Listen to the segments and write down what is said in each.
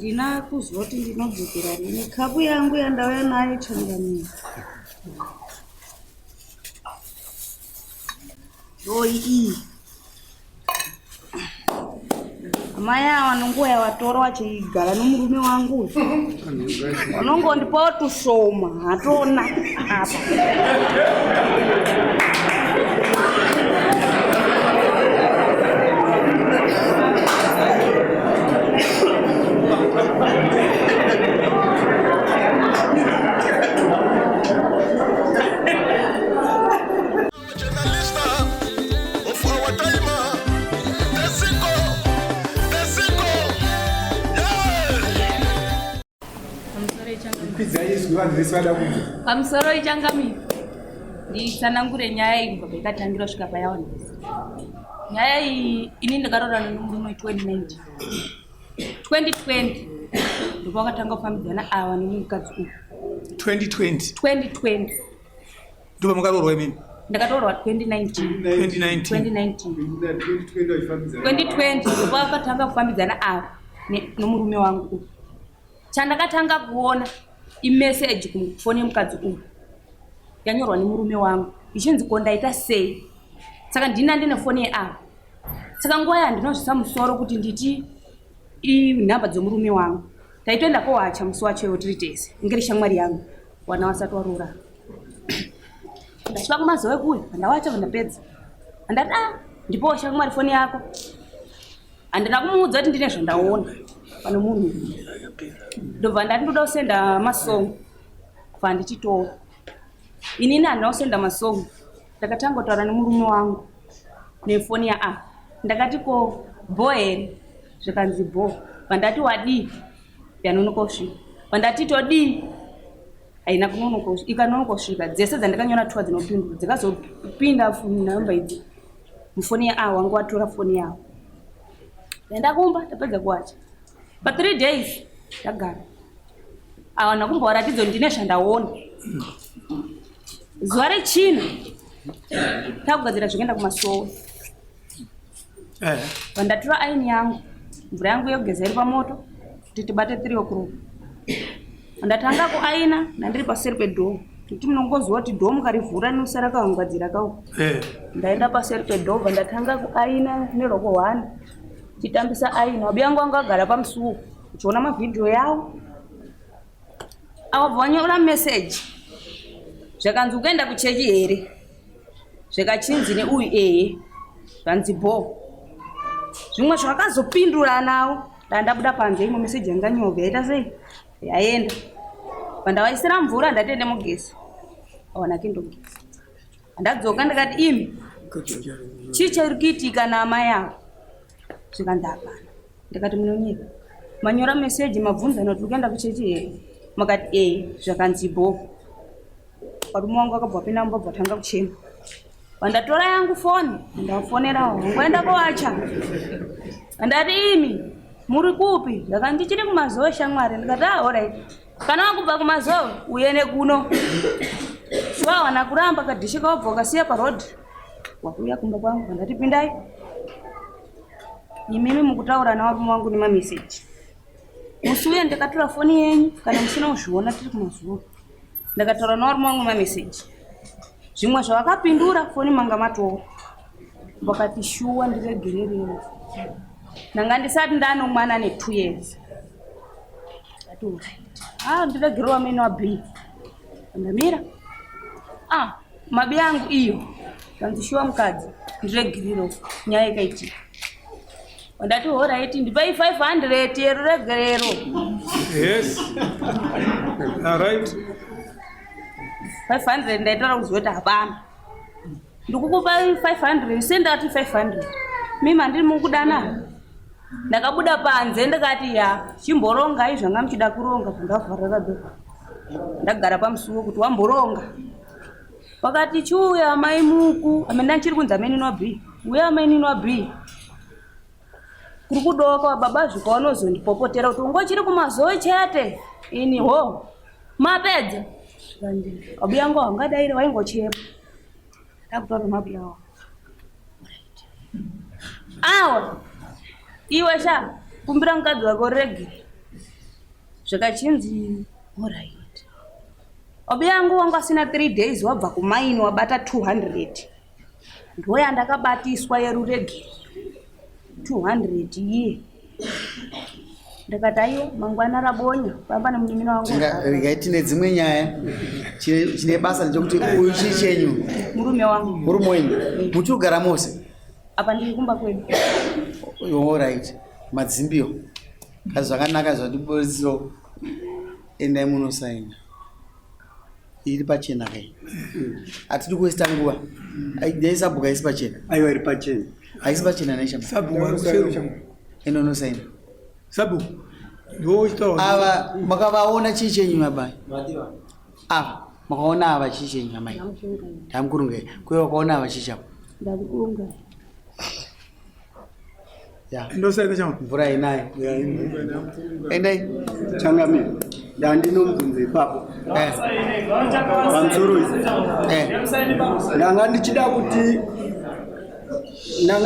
Handina kuzoti ndinodzokera rini. Kapu yangu yandauya nayo Changamire. Iyi. Amai ava nonguva yavatora vachigara nomurume wangu. Vanongondipawo tushoma hatona apa. Pamusoro Changamire nditsanangure nyaya iyi kubva ikatangira kusvika payaona. Nyaya iyi ini ndakaroorana nomurume 2019. 2020 ndipo wakatanga kufambidzana ava nemukadzi uyu. 2020 ndipo mukaroorwa imini? Ndakaroorwa 2019 ndipo wakatanga kufambidzana ava nomurume wangu uyu. Chandakatanga kuona imessage kumufoni yemukadzi uyu yanyorwa nemurume wangu ichinzi ko ndaita sei. Saka ndina ndine foni yeava. Saka nguva yandinozvisa musoro kuti nditi inhamba dzomurume wangu taitoenda kowacha musi wacho iwo tiri tese ingeri shamwari yangu wana wasati waroorana. Ndasvika kumazowe kuyo pandawacha pandapedza andati ndipowo shamwari foni yako. Handina kumuudza kuti ndine zvandaona pane munhu. Ndobva ndati ndoda kusenda masongo kubva ndichitora. Inini handina kusenda masongo. Ndakatanga kutaura nemurume wangu nefoni yaava. Ndakati ko bho here zvikanzi bho. Vandati wadii yanonoka kusvika. Vandati todii haina kunonoka kusvika. Ikanonoka kusvika dzese dzandakanyora tuwa dzinopindura dzikazopinda nhamba idzi mufoni yaava. Wangu watora foni yavo. Ndakumba tapedza kuwacha. Pa 3 days ndagara. Awana kumboratidza ndine zvandaona. Zuva rechina takugadzira zvekuenda kumasowe. Vandatora aini yangu mvura yangu yokugeza iri pamoto kuti tibate 3 o'clock. Ndatanga kuaina nandiri paseri pedhoo kuti munongoziva kuti dhoo mukarivhura nosara kawangwadzira kawo. Ndaenda paseri pedhoo ndatanga kuaina neroko 1 chitambisa aina. Wabi yangu wangu agara pamusuwo uchiona mavhidhiyo yawo. Awabva wanyora message zvakanzi ukaenda kuchechi here zvakachinzi neuyu zvanzi bho. Zvimwe zvakazopindura nawo ndandabuda panze imwe message yanganyobva yaita sei yaenda. Pandavaisira mvura ndatende mugezi awana kindogeza. Ndadzoka ndikati imi chii chiri kuitika naamai avo. Zvikanzi hapana. Ndikati munonyika manyora message mabvunzana kuti ukaenda kuchechi here. Makati zvakanzi bho. Parume wangu akabva pinda mubva tanga kuchema. Vandatora yangu foni ndafonera ngoenda kowacha. Ndati imi muri kupi? Ndakanti chiri kumazowe shamwari. Ndikati alright. Kana wakubva kumazowe uyene kuno. Swawana kuramba kadhishika wabva wakasiya parodi. Wakuya kumba kwangu ndati pindai. Imimi mukutaura nawarume wangu nemamessage. Musuye ndakatora foni yenyu kana musina kuzviona tiri kumazuva. Ndakataura nawarume wangu mamessage. Zvimwe zvavakapindura foni manga matora. Vakati shuwa ndiregererero. Nanga ndisati ndanomwana ne2 years. Ndati alright. Ndiregererwa meni wabhi. Ndamira. Mabi yangu iyo. Kanzi shuwa mukadzi ndiregerero nyaya ikaitika. Ndati alright ndipai 500 yeruregerero. Yes. Alright. 500 ndaitara kuzoti hapana. Ndikukupa 500 sendati 500. Mimi ndiri mukudana. Ndakabuda panze ndakati chimboronga izvanga muchida kuronga kundavharira bheko. Ndagara pamusuwo kuti wamboronga. Wakati chuya mai muku amene chiri kunza meni nobhi. Uya meni nobhi. Kuri kudoka baba zvikaona uzondipopotera kuti ungochiri kumazowe chete. Ini ho. Mapedza. Abu yangu wangadaira waingochepa. Ndakutora mabu yawo. Awa. Iwe sha kumbira mukadzi wako rege. zvikachinzi alright. Obi yangu wangu asina 3 days wabva kumaini wabata 200. Ndoya ndakabatiswa yeruregeri 200 iye. Ndakati aiwa mangwana rabonya baba nemunin'ina wangu. Ndingaiti nedzimwe nyaya chine basa nechekuti uyu chii chenyu? Murume wangu. Murume wenyu muchi kugara mose? Apa ndiri kumba kwedu. Alright. Madzimbiyo kazi zvakanaka zvatiborisiro endai munosaina iri pachena kai atidi kuwesta nguva dai sabhuka isi pachena aiwa iri pachena haisi pachena naisha Sabhuku enonosaina Sabhuku ndochitaura ava makavaona chii chenyu mabai ava makaona ava chii chenyu amai ndamukurungai kuye wakaona ava chii chavo Ndakurungai. ndosaina chama mvura inayo endai changamire ndandinomubvunza ipapo pamusoro izvi ndanga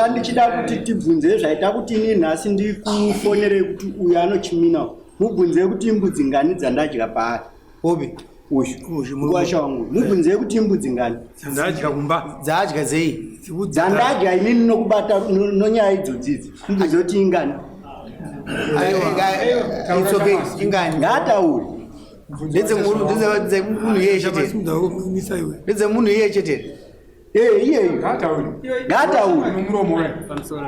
ndichida kuti tibvunze zvaita kuti ini nhasi ndikufonere kuti uyu anochimina mubvunze kuti imbudzi ngani dzandadya paari obi uyu muwasha wangu mubvunze kuti imbudzi ngani dzandadya kumba dzadya zei dzandadya inini nokubata nonyaya idzodzidzi mubvunze kuti ingani ingani ngatauri ndedzemunhu iye chetere ndedzemunhu iye chetere iyeyo ngatauri pamusoro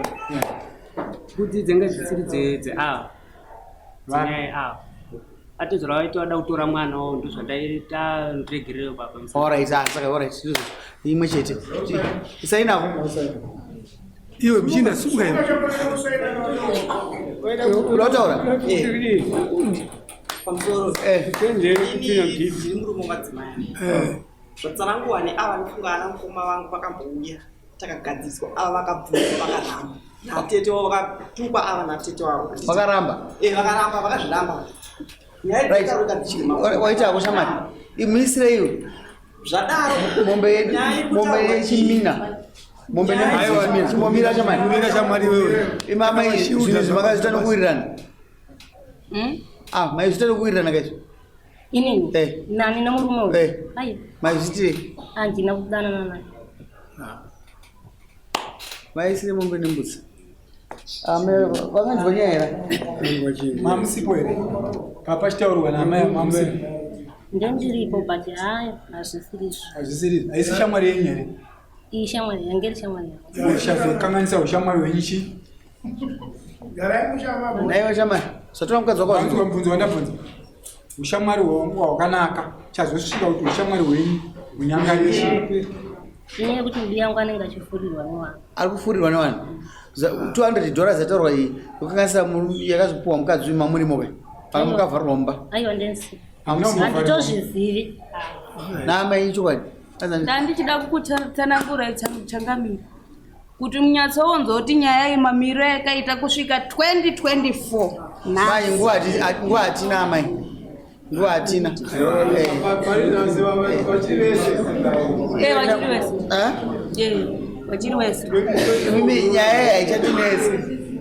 kuti dzenga dzisiri dzeava dzinyaya ava atizvora waiti wada kutora mwana wavo ndozvadaita ndiregereyo baba. Alright, saka alright. Imwe chete. Isainako. Iwe mchinda sunga hiyo. Ulotaura? Pamusoro. Kenje kutunya mkiti. Murume madzimai. Zvatsananguwa neava ndifunga ana mukoma vangu vakambouya takagadziswa ava vakabvunza vakaramba. Natete wavo vakatukwa ava natete wavo. Vakaramba? Vakaramba vakazviramba. Right. Waita kushamati. Imisire iyo. Zvadaro. Mombe yechimina. Mombe yechimina. Chimomira chamani. Chimomira chamani wewe. Imama izvi zvakazvitana kuwirirana. Maizvitana kuwirirana kaizvo. Inini? Nani nemurume uyu? Ayi. Maizvitire? Handina kudanana naye. Maisire mombe nembudzi. Vakanzwa nyaya here? Mamusipo here? Papa chitaurwa namai mamusipo? Ndendiripo but hayi hazvisiri. Hazvisiri. Haisi shamwari yenyu here? Iyi shamwari yangu iri shamwari yangu. Ushazokanganisa ushamwari wenyu chi? Naiwe shamwari. Satora mukadzi wako wazvinzwa mubvunzo wandabvunza. Ushamwari hwangu hwakanaka. Chazosvika kuti ushamwari hwenyu hunyangarishe. Inyaya kuti mudi yangu anenge achifurirwa nevanhu. Ari kufurirwa nevanhu? $200 yatorwa iyi yokanganisa yakazopuwa mukadzi mamuri mobe. Pakamukavharirwa mumba. Aiwa ndensi. Handitozvizivi. Namai chokwadi. Ndandichida kukutsanangura changamira kuti munyatsoonzoti nyaya yemamiriro yakaita kusvika 2024. Mai nguva hatina amai. Nguva hatina. Vachiri wese. Mimi nyaya haichatinesi.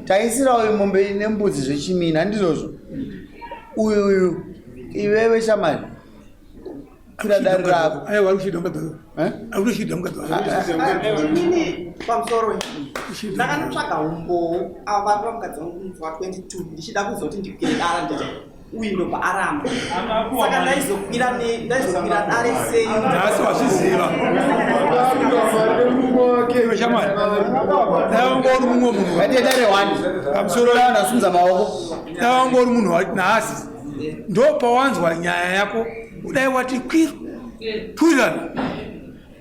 Taisira uyu mombe nembudzi zvechimina ndizvozvo. Uyu iwewe shamari. Kira dari rako. Aiwa rushida mukadzi. Rushida mukadzi. Inini pamusoro ndakanotsvaga umbo ava pamukadzi wangu mumva 22 ndichida kuzoti ndikwire dara nditi uyu ndobva aramba saka ndaizokwira dare sei nhasi wazviziva shamwari daivangori mumwe munhu vatedare 1 pamusoro lavanhu asunza maoko daivangori munhu nhasi ndo pawanzwa nyaya yako udai wati kwirana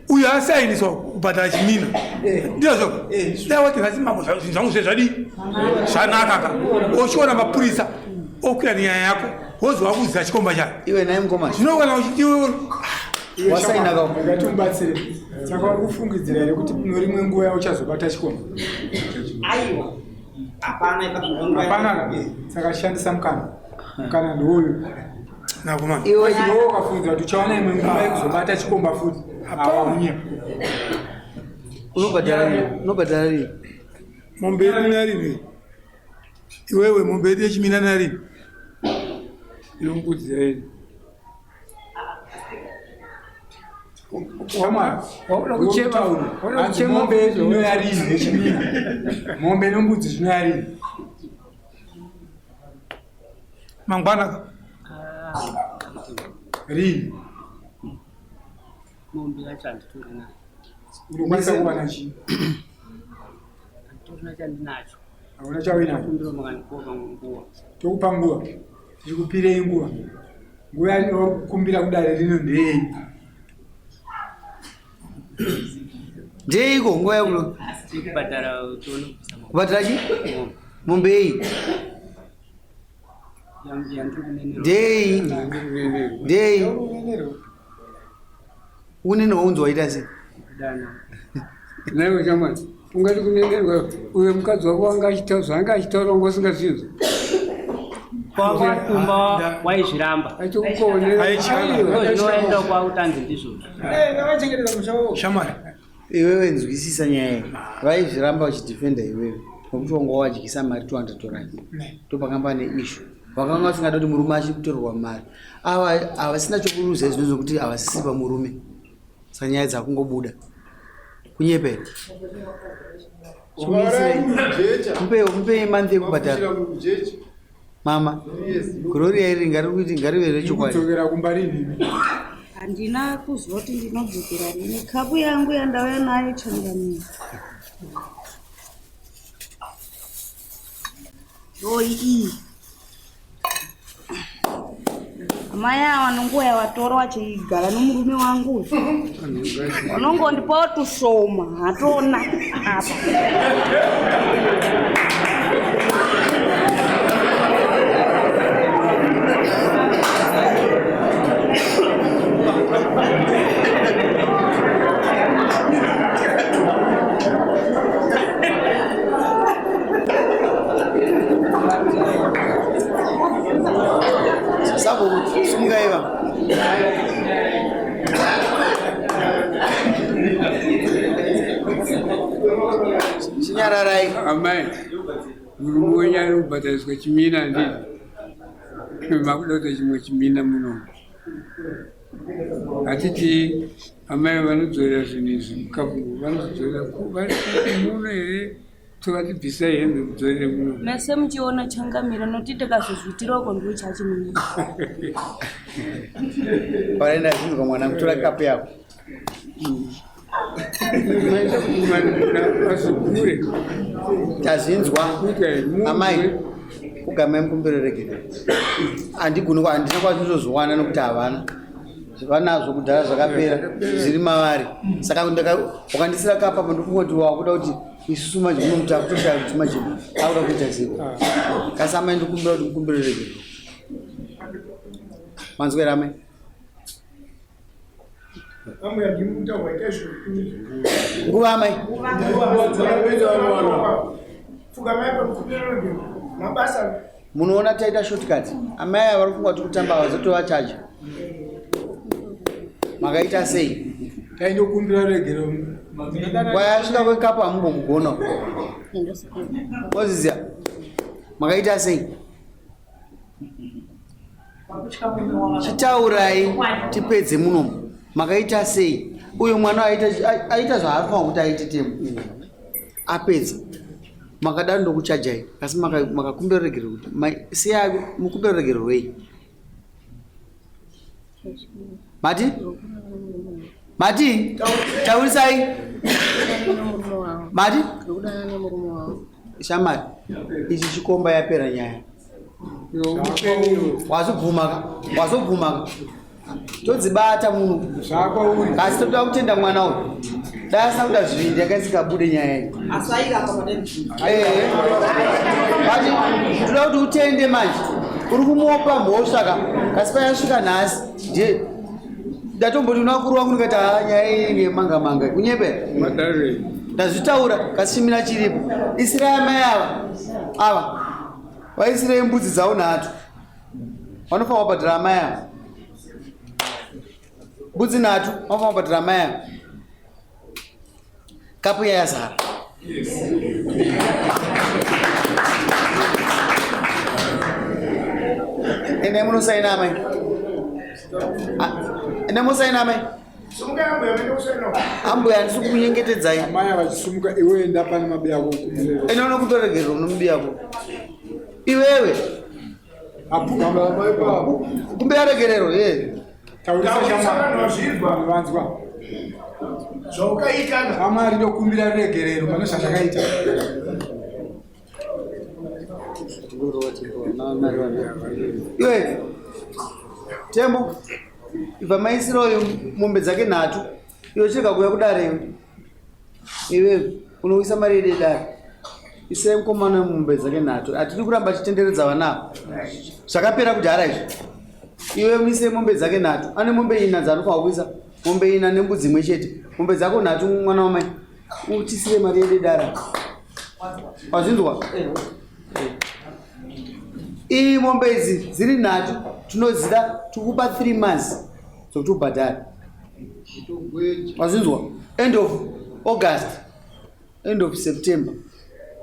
uyu asainiswa kubhadhara chimina ndizvo dai wati nhasi mambo zvangu zvezvadi zvanakaka ochiona mapurisa okwira nenyaya yako wozwa kuziva chikomba chake iwe naye mukoma zvinokana uchitiwe wasaina kako ngatimubatsire saka uri kufungidzira here kuti norimwe nguva uchazobata chikomba aiwa hapana saka shandisa mukana ndouyu nakomana iwe wakafungidzira kuti uchaona imwe nguva yekuzobata chikomba futi apaunye unobhadhara rini mombe yedu narini iwewe mombe yedu yechimina narini Lumbudze. Kama kuchema ng'ombe zvinoyarini chimina. Ng'ombe nembudzi zvinoyarini. Mangwana rini mombe yacho handitori nayo. unokwanisa kuva nachi Handina chandinacho. hauna chawinacho Kumbira makandikopa nguva. tokupa nguva tichikupirei nguva nguva yanokumbira kudare rino ndei ndeiko nguva yakulo Tikubhadhara tono kubvisa kubatira chi mombe iyi yandiri kunenera. ndei unene waunzi waita sei Dana. Nawe chama ungati kunengerwa uyo mukadzi wako wanga achitaura zvanga achitaura ngo usingazivi Kwakumba waizviramba. achikukonera Zvinoenda kwautanzi ndizvo. ngavachengetedza musha wavo. shamari iwewe nzwisisa nyaya iyi vaizviramba vachidhifenda iwewe nokuti wanga wadyisa mari 200 torani topakamba neishu vakanga vasingada kuti murume achikutorerwa mari ava havasina chokuruza izvino zvokuti havasisi pamurume sanyaya dzakungobuda kunyepera mupei manzi ekubhadhara mama gorori yairi ngarive rechokwadi kudzokera kumbarini handina kuzoti ndinodzokera rini kapu yangu yandauya nayo changamira roi iyi amai ava nonguva yavatora vachigara nomurume wangu vanongondipawo tushoma hatona apa sabo sumukaiva chinyararai amai murume wenyu ari kubhadhariswa chimina ndii makuda kuita chimwe chimina muno hatiti amai vanodzorera zvinhu izvi mukapu vanozodzorera muno here tovatibvisai hembe mudzorere muno mese muchiona changamira noti tikazozvitiroko ndiwo chachimuna paraenda zvinzwa mwana kutora kapu yako asukure tazvinzwa amai ugamai mukumbererekera handina kwazvinozowana nokuti havana vanazvo kudhara zvakapera zviri mavari saka wakandisira kapa pandokungoti wakuda kuti isusu manje muno mutakutoshaya kuti manje akuda kuita ziko kasi amai ndikumbira kuti mukumbererekera manzwera amai nguva amai munoona taita shortcut amai ava vari kungwa tikutamba vazotovachaja makaita sei taindokumbira regero kwayasvika kwekapu hamumbomugona mozizia makaita sei chitaurai tipedze munomu makaita sei uyu mwana aita zvaarifanwa kuti aite temu apedza makadaro ndokuchajai asi makakumbererekero kuti sei mukumbererekero rwei mati taurisai mati shamari ichi chikomba yapera nyaya wazobvumaka todzibata munhu kasi toda kutenda mwana uyu dasina kuda zviviri yakaisikabude nyaya iyi ati toda kuti utende manje uri kumuopa mhosva kasi payasvika nhasi ndiye ndatomboti unakuru wangu ndikati nyaya iyi ngemanga kunyepera ndazvitaura kasi chimina chiripo isirai amai ava vaisirei mbudzi dzavo nhatu vanofanwa kubhadhara amai ava mbudzi nhatu vanofanwa kubhadhara amai ava kapu yayazara ene munosaina mai ene musaina mai ambuya ndisi kunyengetedzai amaya vachisumuka iwe enda pane mabi yako ene unokutoregerera unomubi yako iwewe kumbe yaregerero ye taurisavanzwa amari ndokumbira regerero pane zvazvakaita iwe tembo ibva maisiro oyo mombe dzake nhatu iwe chega kuya kudareyo iwe unoisa mari yede dare isai mukomana mombe dzake nhatu hatidi kuramba chitenderedza vanavo zvakapera kudhara izvi iwe muise mombe dzake nhatu ane mombe ina dzaanofanwa kuisa mombe ina nembudzi imwe chete mombe dzako nhatu mwana wamai utisire mari yede dare wazvinzwa iyi mombe idzi dziri nhatu tinodzida tikupa 3 months dzokuti ubhadhare wazvinzwa end of August, end of September,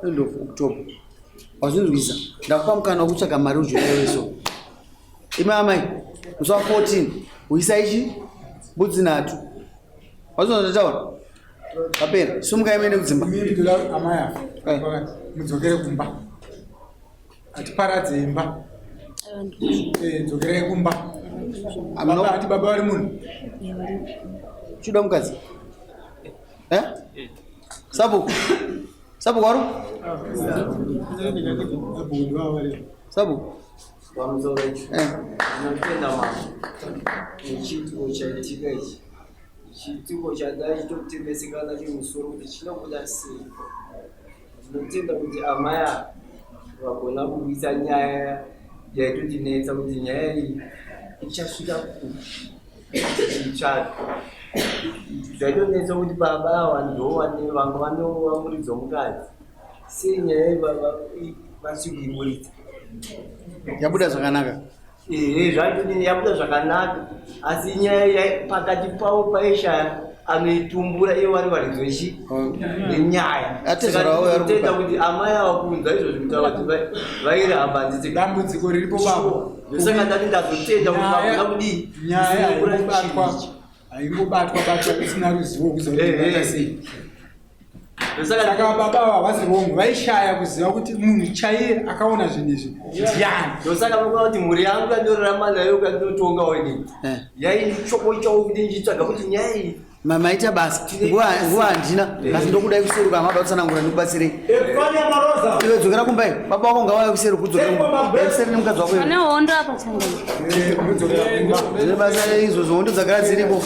end of October wazvinzwisa ndakupa mukana wekutsvaga mari ujulayeweso ime amai musi wa14 uisa ichi mbudzi nhatu wazvinzwa ndataura papera sumuka imene kudzimba amaya mudzokere kumba atiparadze imba dzokerei kumba ati baba vari munhu chuda mukadzi sabuku sabuku waru sabuku Napenda mama nechituko chaitika ichi chituko chadai chitokutembesekana chimusoro kuti chinobuda sei. Tinotenda kuti amaya vakona kuisa nyaya yaitotinetsa kuti nyaya iyi ichasvika kuchitsvaga zvaitonetsa kuti baba ava ndovane vamwe vanovamuridza mukadzi sei nyaya iyi vasikuimuridza yabuda zvakanaka zvaitoti yabuda zvakanaka asi nyaya pakati pavo paishaya anoitumbura iye vari varidzochi nenyaya atenda kuti amai ava kunza izvozvi kutaura kuti vairamba dambudziko riripo babo ndosaka ndati ndazotenda kuti vakona kudii nyaya haingobatwa isina ruzivo kuzoita sei saka baba havasi vongo vaishaya kuziva kuti munhu chaiye akaona zvinhu izvi ndiani ndosaka vakona kuti mhuri yangu yandorarama nayo kandinotonga wani yainchoko chavo kuti ndichitsvaga kuti nyaya iyi maita basa nguva handina asi ndokudai kuseruka mada kutsanangura ndikubatsirei iwe dzokera kumbai baba wako ngavauye kuseruka kudzokera nemukadzi wako ane hondo apa tsangani zvine basa izvozvo hondo dzagara dziripo